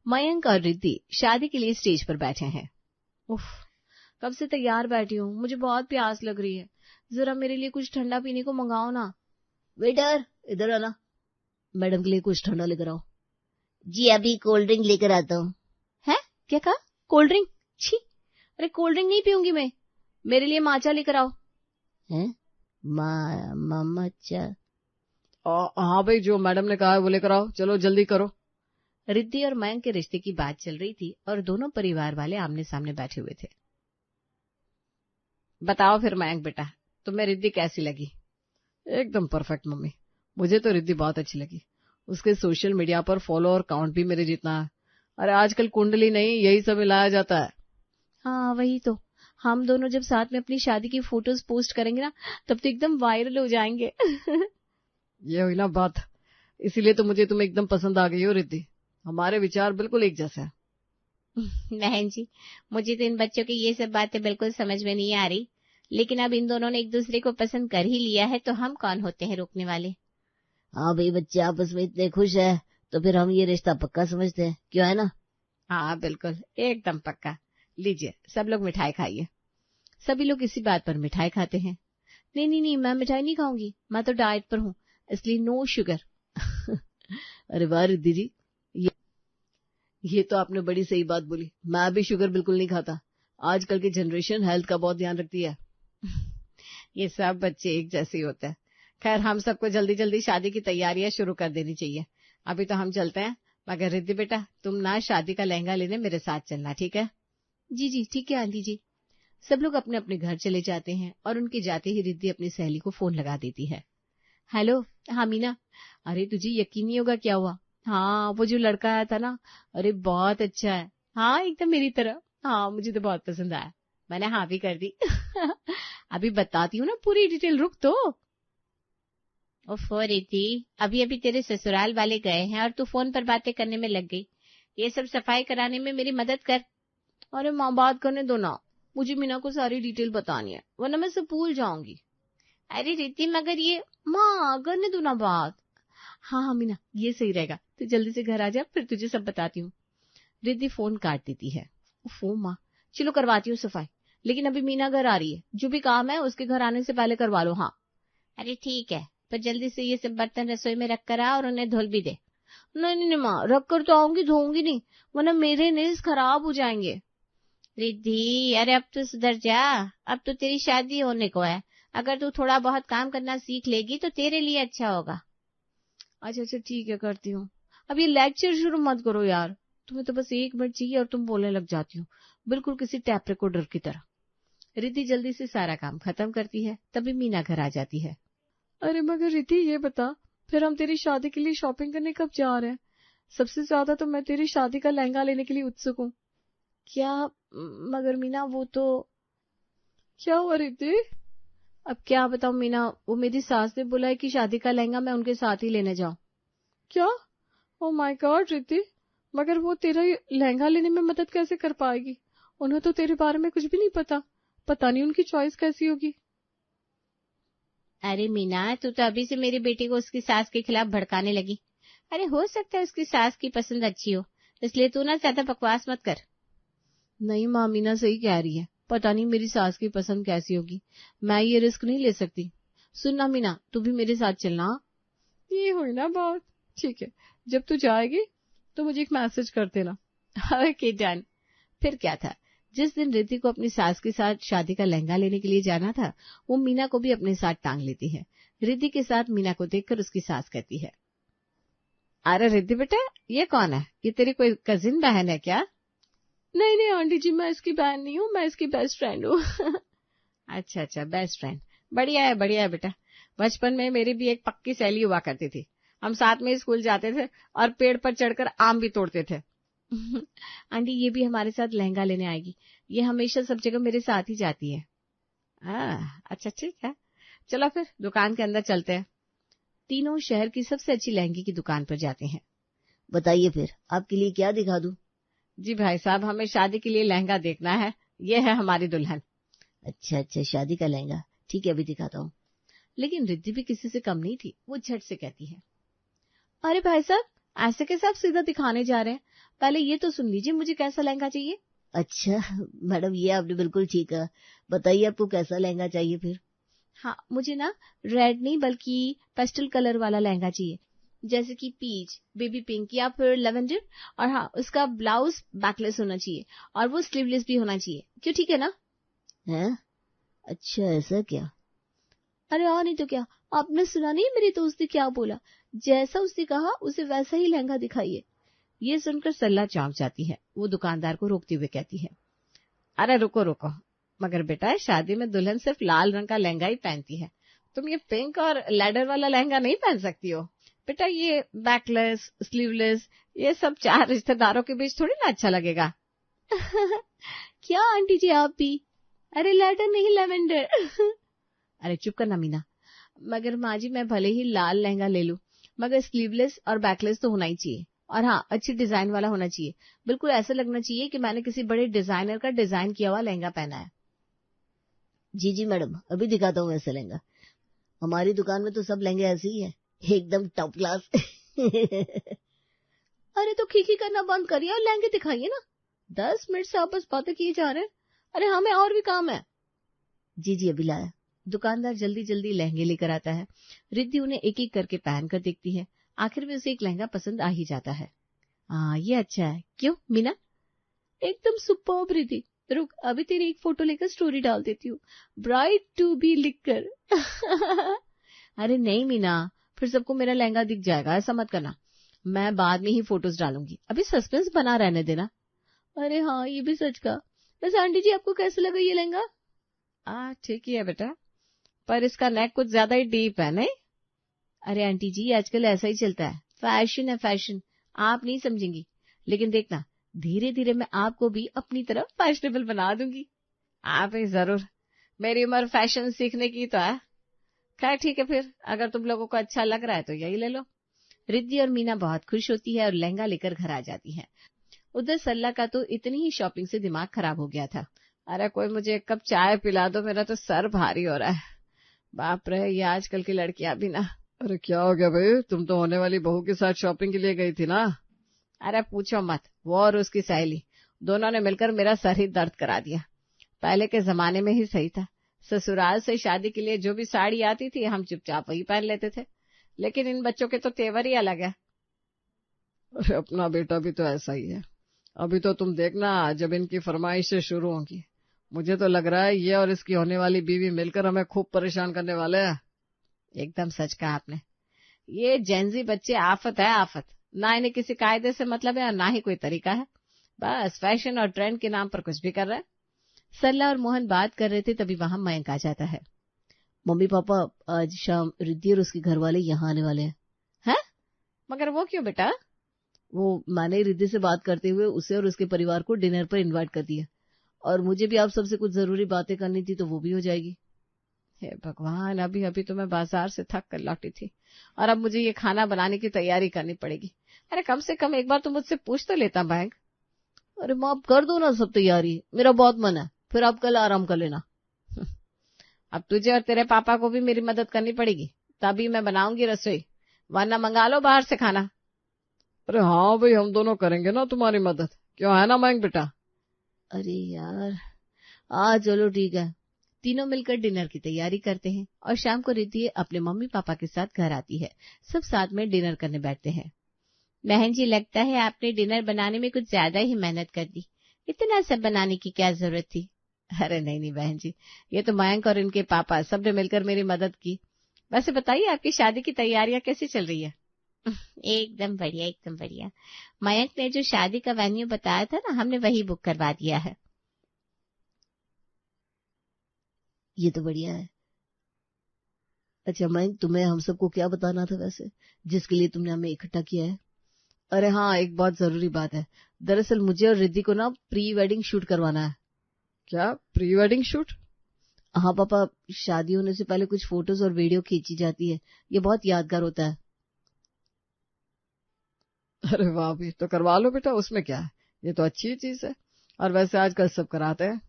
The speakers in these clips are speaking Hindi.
मयंक और रिद्धि शादी के लिए स्टेज पर बैठे हैं। उफ, कब से तैयार बैठी हूँ, मुझे बहुत प्यास लग रही है, जरा मेरे लिए कुछ ठंडा पीने को मंगाओ ना। वेटर इधर आना, मैडम के लिए कुछ ठंडा लेकर आओ। जी अभी कोल्ड ड्रिंक लेकर आता हूँ। है क्या कहा? Cold drink? छी, अरे कोल्ड ड्रिंक नहीं पीऊंगी मैं, मेरे लिए माचा लेकर आओ। हैं? माचा? हाँ भाई, जो मैडम ने कहा है वो लेकर आओ, चलो जल्दी करो। रिद्धि और मयंक के रिश्ते की बात चल रही थी और दोनों परिवार वाले आमने सामने बैठे हुए थे। बताओ फिर मयंक बेटा, तुम्हें रिद्धि कैसी लगी? एकदम परफेक्ट मम्मी, मुझे तो रिद्धि बहुत अच्छी लगी। उसके सोशल मीडिया पर फॉलोअर काउंट भी मेरे जितना है। अरे आजकल कुंडली नहीं, यही सब मिलाया जाता है। हाँ वही तो, हम दोनों जब साथ में अपनी शादी की फोटोज पोस्ट करेंगे ना, तब तो एकदम वायरल हो जाएंगे। ये हुई ना बात, इसीलिए तो मुझे तुम एकदम पसंद आ गई हो रिद्धि, हमारे विचार बिल्कुल एक जैसे हैं। बहन जी, मुझे तो इन बच्चों की ये सब बातें बिल्कुल समझ में नहीं आ रही, लेकिन अब इन दोनों ने एक दूसरे को पसंद कर ही लिया है तो हम कौन होते हैं रोकने वाले। हाँ भाई, बच्चे आपस में इतने खुश है तो फिर हम ये रिश्ता पक्का समझते हैं, क्यों है ना? हाँ बिल्कुल, एकदम पक्का। लीजिए सब लोग मिठाई खाइए। सभी लोग इसी बात पर मिठाई खाते हैं। नहीं नहीं नहीं, मैं मिठाई नहीं खाऊंगी, मैं तो डाइट पर हूँ, इसलिए नो शुगर। अरे वाह रिद्धि जी, ये तो आपने बड़ी सही बात बोली। मैं भी शुगर बिल्कुल नहीं खाता। आजकल की जनरेशन हेल्थ का बहुत ध्यान रखती है। ये सब बच्चे एक जैसे ही होते हैं। खैर, हम सबको जल्दी जल्दी शादी की तैयारियां शुरू कर देनी चाहिए। अभी तो हम चलते हैं, मगर रिद्धि बेटा तुम ना शादी का लहंगा लेने मेरे साथ चलना, ठीक है? जी जी ठीक है आंटी जी। सब लोग अपने अपने घर चले जाते हैं और उनके जाते ही रिद्धि अपनी सहेली को फोन लगा देती है। हेलो, हाँ मीना, अरे तुझे यकीन नहीं होगा क्या हुआ। हाँ वो जो लड़का आया था ना, अरे बहुत अच्छा है। हाँ एकदम मेरी तरह। हाँ मुझे तो बहुत पसंद आया, मैंने हाँ भी कर दी। अभी बताती हूँ ना पूरी डिटेल, रुक तो। ओफो रिद्धि, अभी अभी तेरे ससुराल वाले गए हैं और तू फोन पर बातें करने में लग गई। ये सब सफाई कराने में मेरी मदद कर। अरे माँ बात करने दो ना, मुझे मीना को सारी डिटेल बतानी है, वरना मैं सब भूल जाऊंगी। अरे रिद्धि मगर ये। माँ करने दो ना बात। हाँ हाँ मीना, ये सही रहेगा, तू जल्दी से घर आ जा, फिर तुझे सब बताती हूँ। रिद्धि फोन काट देती है। ओफो माँ, चलो करवाती हूँ सफाई, लेकिन अभी मीना घर आ रही है, जो भी काम है उसके घर आने से पहले करवा लो। हाँ अरे ठीक है, पर जल्दी से ये सब बर्तन रसोई में रख कर आ और उन्हें धुल भी दे। नहीं नहीं माँ, रख कर तो आऊंगी, धोऊंगी नहीं, वरना मेरे नेल्स खराब हो जाएंगे। रिद्धि अरे अब तो सुधर जा, अब तो तेरी शादी होने को है, अगर तू थोड़ा बहुत काम करना सीख लेगी तो तेरे लिए अच्छा होगा। अच्छा अच्छा ठीक है, करती हूँ। अब ये लेक्चर शुरू मत करो यार, तुम्हें तो बस 1 मिनट चाहिए और तुम बोलने लग जाती हो, बिल्कुल किसी टैप रिकॉर्डर की तरह। रिद्धि जल्दी से सारा काम खत्म करती है, तभी मीना घर आ जाती है। अरे मगर रिद्धि ये बता, फिर हम तेरी शादी के लिए शॉपिंग करने कब जा रहे हैं? सबसे ज्यादा तो मैं तेरी शादी का लहंगा लेने के लिए उत्सुक हूँ। क्या? मगर मीना वो तो। क्या हुआ रिद्धि? अब क्या बताऊं मीना, वो मेरी सास ने बोला है कि शादी का लहंगा मैं उनके साथ ही लेने जाऊं। क्या? ओ माय गॉड रिद्धि, मगर वो तेरा लहंगा लेने में मदद कैसे कर पाएगी? उन्हें तो तेरे बारे में कुछ भी नहीं पता, पता नहीं उनकी चॉइस कैसी होगी। अरे मीना, तू तो अभी से मेरी बेटी को उसकी सास के खिलाफ भड़काने लगी। अरे हो सकता है उसकी सास की पसंद अच्छी हो, इसलिए तू ना ज्यादा बकवास मत कर। नहीं माँ, मीना सही कह रही है, पता नहीं मेरी सास की पसंद कैसी होगी, मैं ये रिस्क नहीं ले सकती। सुनना मीना, तू भी मेरे साथ चलना। ये हुई ना बात, ठीक है, जब तू जाएगी तो मुझे एक मैसेज कर देना। Okay done. फिर क्या था, जिस दिन रिद्धि को अपनी सास के साथ शादी का लहंगा लेने के लिए जाना था, वो मीना को भी अपने साथ टांग लेती है। रिद्धि के साथ मीना को देखकर उसकी सास कहती है, अरे रिद्धि बेटा ये कौन है, ये तेरी कोई कजिन बहन है क्या? नहीं नहीं आंटी जी, मैं इसकी बहन नहीं हूँ, मैं इसकी बेस्ट फ्रेंड हूँ। अच्छा अच्छा, बेस्ट फ्रेंड, बढ़िया है बेटा। बचपन में मेरी भी एक पक्की सहेली हुआ करती थी, हम साथ में स्कूल जाते थे और पेड़ पर चढ़कर आम भी तोड़ते थे। आंटी ये भी हमारे साथ लहंगा लेने आएगी, ये हमेशा सब जगह मेरे साथ ही जाती है। अच्छा ठीक है, चलो फिर दुकान के अंदर चलते हैं। तीनों शहर की सबसे अच्छी लहंगे की दुकान पर जाते हैं। बताइए फिर आपके लिए क्या दिखा दूं? जी भाई साहब, हमें शादी के लिए लहंगा देखना है, ये है हमारी दुल्हन। अच्छा अच्छा, शादी का लहंगा, ठीक है अभी दिखाता हूँ। लेकिन रिद्धि भी किसी से कम नहीं थी, वो झट से कहती है, अरे भाई साहब ऐसे कैसे आप सीधा दिखाने जा रहे हैं? पहले ये तो सुन लीजिए मुझे कैसा लहंगा चाहिए। अच्छा मैडम, ये आपने बिल्कुल ठीक कहा। बताइए आपको कैसा लहंगा चाहिए फिर? हाँ, मुझे ना रेड नहीं बल्कि पेस्टल कलर वाला लहंगा चाहिए, जैसे कि पीच, बेबी पिंक या फिर लेवेंडर। और हाँ, उसका ब्लाउज बैकलेस होना चाहिए और वो स्लीवलेस भी होना चाहिए। क्यों, ठीक है ना? हैं? अच्छा ऐसा क्या? अरे और नहीं तो क्या, आपने सुना नहीं मेरी दोस्त ने क्या बोला? जैसा उसने कहा उसे वैसा ही लहंगा दिखाइए। ये सुनकर सल्ला चौंक जाती है। वो दुकानदार को रोकते हुए कहती है, अरे रुको रुको, मगर बेटा शादी में दुल्हन सिर्फ लाल रंग का लहंगा ही पहनती है, तुम ये पिंक और लैडर वाला लहंगा नहीं पहन सकती हो। बेटा ये बैकलेस, स्लीवलेस, ये सब 4 रिश्तेदारों के बीच थोड़ी ना अच्छा लगेगा। क्या आंटी जी आप भी? अरे लैडर नहीं, लेवेंडर। अरे चुप करना मीना। मगर माँ जी मैं भले ही लाल लहंगा ले लूं, मगर स्लीवलेस और बैकलेस तो होना ही चाहिए। और हाँ, अच्छी डिजाइन वाला होना चाहिए। बिल्कुल ऐसा लगना चाहिए कि मैंने किसी बड़े डिजाइनर का डिजाइन किया हुआ लहंगा पहना है। जी जी मैडम, अभी दिखाता हूँ ऐसा लहंगा। हमारी दुकान में तो सब लहंगे ऐसे ही है, एकदम टॉप क्लास। अरे तो खीखी करना बंद करिए और लहंगे दिखाइए ना। 10 मिनट से आपस बातें किए जा रहे हैं। अरे हमें और भी काम है। जी जी अभी लाया। दुकानदार जल्दी जल्दी लहंगे लेकर आता है। रिद्धि उन्हें एक एक करके पहन कर देखती है। आखिर में उसे एक लहंगा पसंद आ ही जाता है। हाँ ये अच्छा है। क्यों मीना? एकदम सुपर्ब रिद्धि। रुक, अभी तेरी एक फोटो लेकर स्टोरी डाल देती हूँ, ब्राइड टू बी लिखकर। अरे नहीं मीना, फिर सबको मेरा लहंगा दिख जाएगा, ऐसा मत करना। मैं बाद में ही फोटोज डालूंगी, अभी सस्पेंस बना रहने देना। अरे हाँ ये भी सच का। वैसे आंटी जी आपको कैसा लगा ये लहंगा? ठीक ही है बेटा, पर इसका नेक कुछ ज्यादा ही डीप है नहीं? अरे आंटी जी आजकल ऐसा ही चलता है, फैशन है फैशन, आप नहीं समझेंगी। लेकिन देखना धीरे धीरे मैं आपको भी अपनी तरफ फैशनेबल बना दूंगी। आप ही जरूर, मेरी उम्र फैशन सीखने की तो है। खैर ठीक है, फिर अगर तुम लोगों को अच्छा लग रहा है तो यही ले लो। रिद्धि और मीना बहुत खुश होती है और लहंगा लेकर घर आ जाती है। उधर सल्ला का तो इतनी ही शॉपिंग से दिमाग खराब हो गया था। अरे कोई मुझे एक कप चाय पिला दो, मेरा तो सर भारी हो रहा है। बाप रे, ये आजकल की लड़कियां भी ना। अरे क्या हो गया भाई, तुम तो होने वाली बहू के साथ शॉपिंग के लिए गई थी ना? अरे पूछो मत, वो और उसकी सहेली दोनों ने मिलकर मेरा सर ही दर्द करा दिया। पहले के जमाने में ही सही था, ससुराल से शादी के लिए जो भी साड़ी आती थी हम चुपचाप वही पहन लेते थे, लेकिन इन बच्चों के तो तेवर ही अलग है। अरे अपना बेटा भी तो ऐसा ही है। अभी तो तुम देखना जब इनकी फरमाइशें शुरू होंगी, मुझे तो लग रहा है ये और इसकी होने वाली बीवी मिलकर हमें खूब परेशान करने वाले हैं। एकदम सच कहा आपने। ये जेंजी बच्चे आफत है आफत, ना इन्हें किसी कायदे से मतलब है और ना ही कोई तरीका है। बस फैशन और ट्रेंड के नाम पर कुछ भी कर रहा है। सल्ला और मोहन बात कर रहे थे, तभी वहां मयंक आ जाता है। मम्मी पापा आज शाम रिद्धि और उसके घर वाले यहाँ आने वाले हैं। हैं? मगर वो क्यों बेटा? वो मैंने रिद्धि से बात करते हुए उसे और उसके परिवार को डिनर पर इनवाइट कर दिया, और मुझे भी आप सबसे कुछ जरूरी बातें करनी थी तो वो भी हो जाएगी। हे भगवान, अभी अभी तो मैं बाजार से थक कर लौटी थी और अब मुझे ये खाना बनाने की तैयारी करनी पड़ेगी। अरे कम से कम एक बार तो मुझसे पूछ तो लेता बैंक। अरे माँ आप कर दो ना सब तैयारी, मेरा बहुत मन है, फिर आप कल आराम कर लेना। अब तुझे और तेरे पापा को भी मेरी मदद करनी पड़ेगी, तभी मैं बनाऊंगी रसोई, वरना मंगा लो बाहर से खाना। अरे हाँ भाई, हम दोनों करेंगे ना तुम्हारी मदद, क्यों है ना मयंक बेटा? अरे यार चलो ठीक है। तीनों मिलकर डिनर की तैयारी करते हैं और शाम को रिद्धि अपने मम्मी पापा के साथ घर आती है। सब साथ में डिनर करने बैठते हैं। बहन जी लगता है आपने डिनर बनाने में कुछ ज्यादा ही मेहनत कर दी, इतना सब बनाने की क्या जरूरत थी? अरे नहीं नहीं बहन जी, ये तो मयंक और इनके पापा सबने मिलकर मेरी मदद की। वैसे बताइए आपकी शादी की तैयारियां कैसी चल रही है? एकदम बढ़िया एकदम बढ़िया। मयंक ने जो शादी का वेन्यू बताया था ना, हमने वही बुक करवा दिया है। ये तो बढ़िया है। अच्छा मयंक, तुम्हें हम सबको क्या बताना था वैसे, जिसके लिए तुमने हमें इकट्ठा किया है? अरे हाँ, एक बहुत जरूरी बात है। दरअसल मुझे और रिद्धि को ना प्री वेडिंग शूट करवाना है। क्या प्री वेडिंग शूट? हाँ पापा, शादी होने से पहले कुछ फोटोज और वीडियो खींची जाती है, ये बहुत यादगार होता है। अरे वाह भी, तो करवा लो बेटा, उसमें क्या है, ये तो अच्छी चीज है, और वैसे आजकल सब कराते हैं।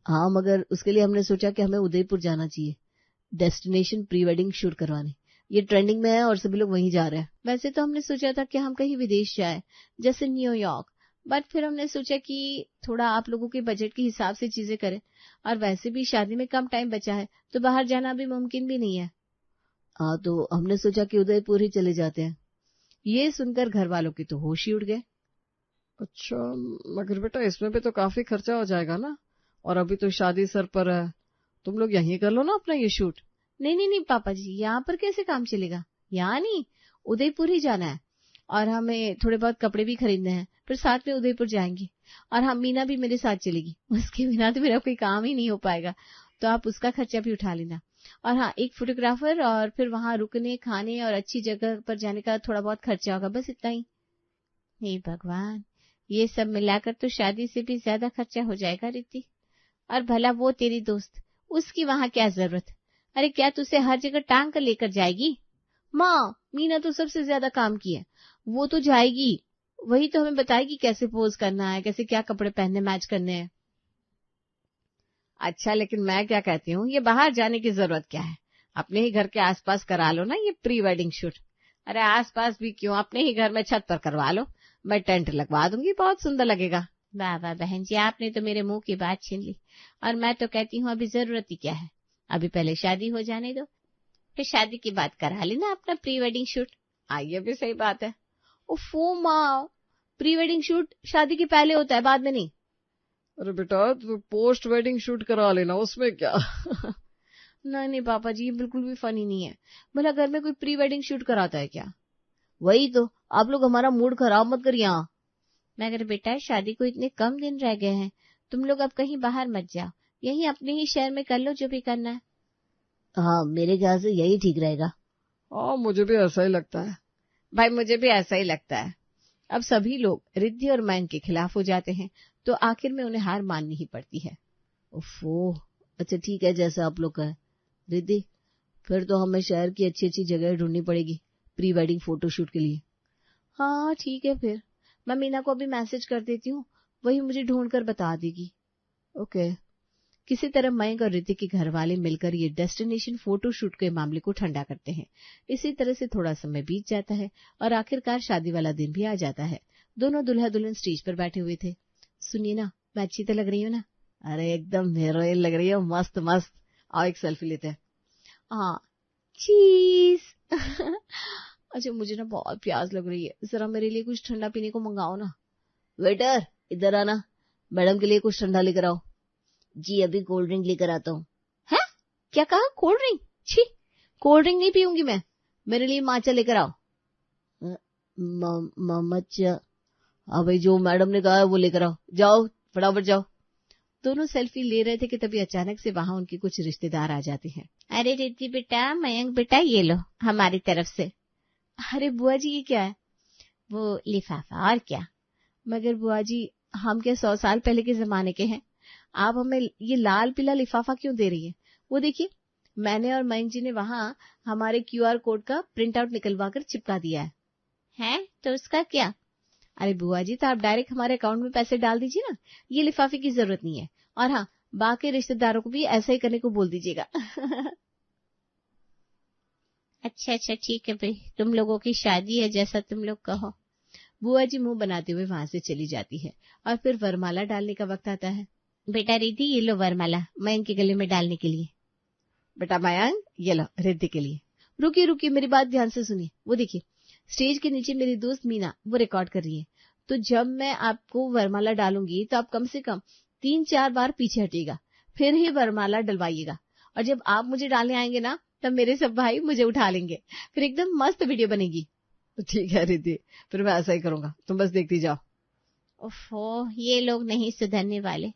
हाँ मगर उसके लिए हमने सोचा कि हमें उदयपुर जाना चाहिए डेस्टिनेशन प्री वेडिंग शूट करवाने, ये ट्रेंडिंग में है और सभी लोग वहीं जा रहे हैं। वैसे तो हमने सोचा था कि हम कहीं विदेश जाए, जैसे न्यूयॉर्क, बट फिर हमने सोचा कि थोड़ा आप लोगों के बजट के हिसाब से चीजें करें, और वैसे भी शादी में कम टाइम बचा है तो बाहर जाना भी मुमकिन भी नहीं है। हाँ, तो हमने सोचा कि उदयपुर ही चले जाते हैं। ये सुनकर घर वालों के तो होश ही उड़ गए। अच्छा, मगर बेटा इसमें भी तो काफी खर्चा हो जाएगा ना, और अभी तो शादी सर पर है। तुम लोग यहीं कर लो ना अपना ये शूट। नहीं पापा जी, यहाँ पर कैसे काम चलेगा? यहाँ नहीं, उदयपुर ही जाना है, और हमें थोड़े बहुत कपड़े भी खरीदने हैं, फिर साथ में उदयपुर जाएंगे। और हाँ, मीना भी मेरे साथ चलेगी, उसके बिना तो मेरा कोई काम ही नहीं हो पाएगा, तो आप उसका खर्चा भी उठा लेना। और हाँ, एक फोटोग्राफर, और फिर वहां रुकने, खाने और अच्छी जगह पर जाने का थोड़ा बहुत खर्चा होगा, बस इतना ही। हे भगवान, ये सब मिलाकर तो शादी से भी ज्यादा खर्चा हो जाएगा रिद्धि। और भला वो तेरी दोस्त, उसकी वहां क्या जरूरत? अरे क्या तुझसे हर जगह टांग कर लेकर जाएगी? माँ, मीना तो सबसे ज्यादा काम की है, वो तो जाएगी, वही तो हमें बताएगी कैसे पोज करना है, कैसे क्या कपड़े पहनने मैच करने हैं। अच्छा, लेकिन मैं क्या कहती हूँ, ये बाहर जाने की जरूरत क्या है? अपने ही घर के आसपास करा लो ना ये प्री वेडिंग शूट। अरे आसपास भी क्यों, अपने ही घर में छत पर करवा लो, मैं टेंट लगवा दूंगी, बहुत सुंदर लगेगा। वाह वाह बहन जी, आपने तो मेरे मुंह की बात छीन ली। और मैं तो कहती हूँ अभी जरूरत ही क्या है, अभी पहले शादी हो जाने दो, फिर शादी की बात करा लेना अपना प्री वेडिंग शूट। ये भी सही बात है। ओफो माँ, प्री वेडिंग शूट शादी के पहले होता है, बाद में नहीं। अरे बेटा, तो पोस्ट वेडिंग शूट करा लेना, उसमें क्या। नहीं पापा जी, ये बिल्कुल भी फनी नहीं है। भला घर में कोई प्री वेडिंग शूट कराता है क्या? वही तो, आप लोग हमारा मूड खराब मत करिए। मगर बेटा, शादी को इतने कम दिन रह गए हैं, तुम लोग अब कहीं बाहर मत जाओ, यहीं अपने ही शहर में कर लो जो भी करना है। हाँ, मेरे ख्याल से यही ठीक रहेगा। हाँ, मुझे भी ऐसा ही लगता है। भाई, मुझे भी ऐसा ही लगता है। अब सभी लोग रिद्धि और मयंक के खिलाफ हो जाते हैं, तो आखिर में उन्हें हार माननी ही पड़ती है। ओफो, अच्छा ठीक है, जैसा आप लोग कहें। रिद्धि, फिर तो हमें शहर की अच्छी अच्छी जगह ढूंढनी पड़ेगी प्री वेडिंग फोटोशूट के लिए। हाँ ठीक है, फिर मैं मीना को अभी मैसेज कर देती हूँ, वही मुझे ढूंढ कर बता देगी। ओके। किसी तरह मयंक और रिद्धि के घर वाले मिलकर ये डेस्टिनेशन फोटोशूट के मामले को ठंडा करते हैं। इसी तरह से थोड़ा समय बीत जाता है और आखिरकार शादी वाला दिन भी आ जाता है। दोनों दूल्हा दुल्हन स्टेज पर बैठे हुए थे। सुनिए ना, मैं अच्छी तो लग रही हूँ ना? अरे एकदम हीरोइन लग रही है, मस्त मस्त। आओ एक सेल्फी लेते हैं। हाँ, चीज। अच्छा, मुझे ना बहुत प्यास लग रही है, जरा मेरे लिए कुछ ठंडा पीने को मंगाओ ना। वेटर, इधर आना, मैडम के लिए कुछ ठंडा लेकर आओ। जी, अभी कोल्ड ड्रिंक लेकर आता हूँ। है? क्या कहा? Cold drink? छी, कोल्ड ड्रिंक नहीं पीऊंगी मैं, मेरे लिए माचा लेकर आओ। माचा? हाँ भाई, जो मैडम ने कहा है वो लेकर आओ, जाओ फटाफट जाओ। दोनों सेल्फी ले रहे थे कि तभी अचानक से वहां उनके कुछ रिश्तेदार आ जाते हैं। अरे रिद्धि बेटा, मयंक बेटा, ये लो हमारी तरफ से। अरे बुआ जी, ये क्या है? वो लिफाफा, और क्या। मगर बुआ जी, हम क्या 100 साल पहले के जमाने के हैं? आप हमें ये लाल पीला लिफाफा क्यों दे रही है? वो देखिए, मैंने और मयंक जी ने वहां हमारे QR कोड का प्रिंट आउट निकलवा कर चिपका दिया है। हैं? तो उसका क्या? अरे बुआ जी, तो आप डायरेक्ट हमारे अकाउंट में पैसे डाल दीजिए ना, ये लिफाफे की जरूरत नहीं है। और हाँ, बाकी रिश्तेदारों को भी ऐसा ही करने को बोल दीजिएगा। अच्छा ठीक है भाई, तुम लोगों की शादी है, जैसा तुम लोग कहो। बुआ जी मुंह बनाते हुए वहां से चली जाती है और फिर वरमाला डालने का वक्त आता है। बेटा रिद्धि, ये लो वरमाला मयंक के गले में डालने के लिए। बेटा मयंक, ये लो रिद्धि के लिए। रुकिए, मेरी बात ध्यान से सुनिए। वो देखिए, स्टेज के नीचे मेरी दोस्त मीना वो रिकॉर्ड कर रही है, तो जब मैं आपको वरमाला डालूंगी तो आप कम से कम 3-4 बार पीछे हटिएगा, फिर ही वरमाला डलवाइएगा। और जब आप मुझे डालने आएंगे ना, तब मेरे सब भाई मुझे उठा लेंगे, फिर एकदम मस्त वीडियो बनेगी। ठीक है रिद्धि, फिर मैं ऐसा ही करूंगा, तुम बस देखती जाओ। ओफो, ये लोग नहीं सुधरने वाले।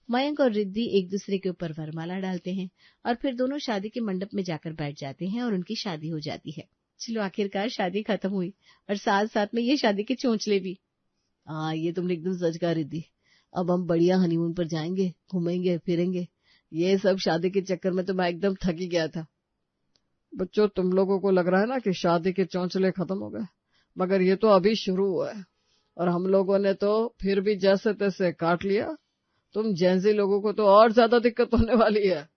मयंक और रिद्धि एक दूसरे के ऊपर वरमाला डालते हैं और फिर दोनों शादी के मंडप में जाकर बैठ जाते हैं और उनकी शादी हो जाती है। चलो, आखिरकार शादी खत्म हुई और साथ साथ में ये शादी के चोंचले भी। हाँ, ये तुमने एकदम सच कहा रिद्धि। अब हम बढ़िया हनीमून पर जाएंगे, घूमेंगे फिरेंगे। ये सब शादी के चक्कर में तो मैं एकदम थक ही गया था। बच्चों, तुम लोगों को लग रहा है ना कि शादी के चौंचले खत्म हो गए, मगर ये तो अभी शुरू हुआ है और हम लोगों ने तो फिर भी जैसे तैसे काट लिया। तुम जेंजी लोगों को तो और ज्यादा दिक्कत होने वाली है।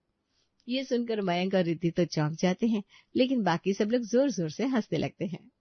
ये सुनकर मयंक और रिद्धि तो चौंक जाते हैं, लेकिन बाकी सब लोग जोर जोर से हंसने लगते हैं।